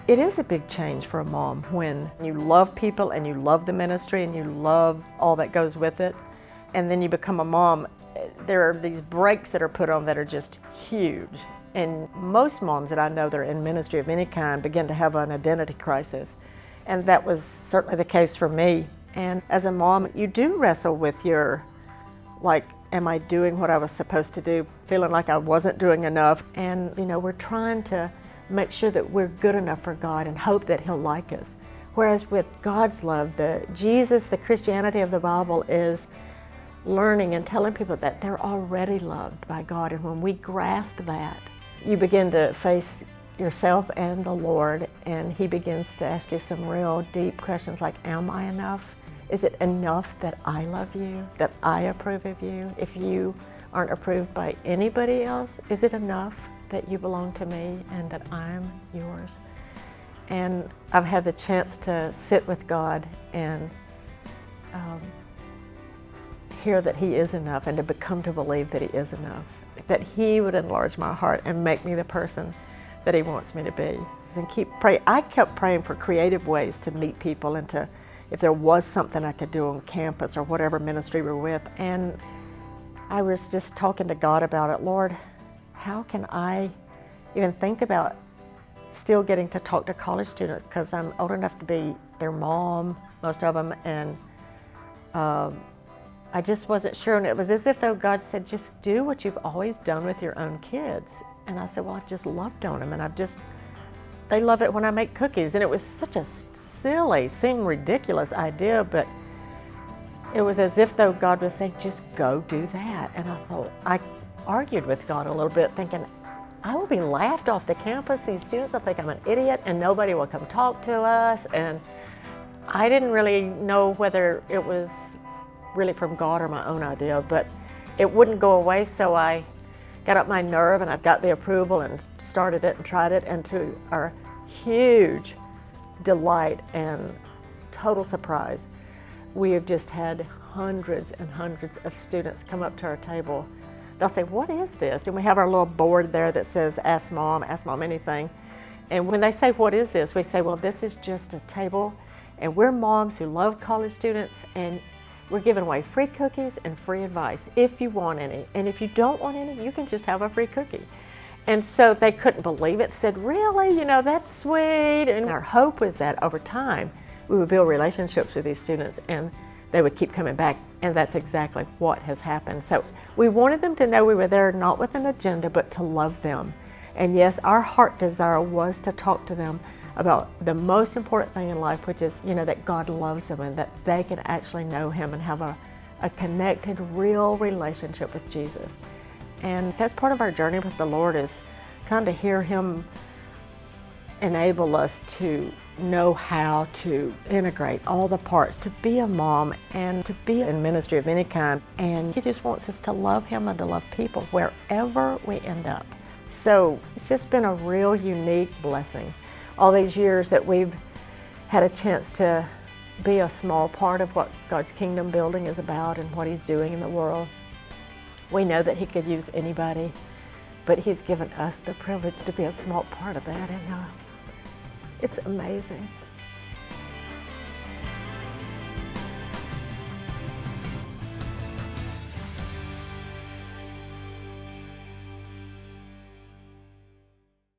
It is a big change for a mom when you love people and you love the ministry and you love all that goes with it, and then you become a mom. There are these brakes that are put on that are just huge. And most moms that I know that are in ministry of any kind begin to have an identity crisis. And that was certainly the case for me. And as a mom, you do wrestle with your, like, am I doing what I was supposed to do? Feeling like I wasn't doing enough. And, we're trying to make sure that we're good enough for God and hope that He'll like us. Whereas with God's love, the Christianity of the Bible is learning and telling people that they're already loved by God. And when we grasp that, you begin to face yourself and the Lord, and He begins to ask you some real deep questions like, am I enough? Is it enough that I love you, that I approve of you? If you aren't approved by anybody else, is it enough that you belong to me and that I'm yours? And I've had the chance to sit with God and hear that He is enough, and to become to believe that He is enough, that He would enlarge my heart and make me the person that He wants me to be. And keep praying. I kept praying for creative ways to meet people and to, if there was something I could do on campus or whatever ministry we're with. And I was just talking to God about it. Lord, how can I even think about still getting to talk to college students, because I'm old enough to be their mom, most of them, and I just wasn't sure. And it was as if though God said, just do what you've always done with your own kids. And I said, well, I've just loved on them, and they love it when I make cookies. And it was such a silly, seemed ridiculous idea, but it was as if though God was saying, just go do that. And I argued with God a little bit, thinking, I will be laughed off the campus. These students will think I'm an idiot and nobody will come talk to us. And I didn't really know whether it was really from God or my own idea, but it wouldn't go away. So I got up my nerve and I got the approval and started it and tried it. And to our huge delight and total surprise, we have just had hundreds and hundreds of students come up to our table. They'll say, what is this? And we have our little board there that says, ask mom anything. And when they say, what is this? We say, well, this is just a table, and we're moms who love college students, and we're giving away free cookies and free advice if you want any. And if you don't want any, you can just have a free cookie. And so they couldn't believe it, said, really? That's sweet. And our hope was that over time, we would build relationships with these students and they would keep coming back. And that's exactly what has happened. So we wanted them to know we were there not with an agenda, but to love them. And yes, our heart desire was to talk to them about the most important thing in life, which is, that God loves them and that they can actually know Him and have a connected, real relationship with Jesus. And that's part of our journey with the Lord, is kind of hear Him enable us to know how to integrate all the parts, to be a mom and to be in ministry of any kind. And He just wants us to love Him and to love people wherever we end up. So it's just been a real unique blessing. All these years that we've had a chance to be a small part of what God's kingdom building is about and what He's doing in the world. We know that He could use anybody, but He's given us the privilege to be a small part of that, and it's amazing.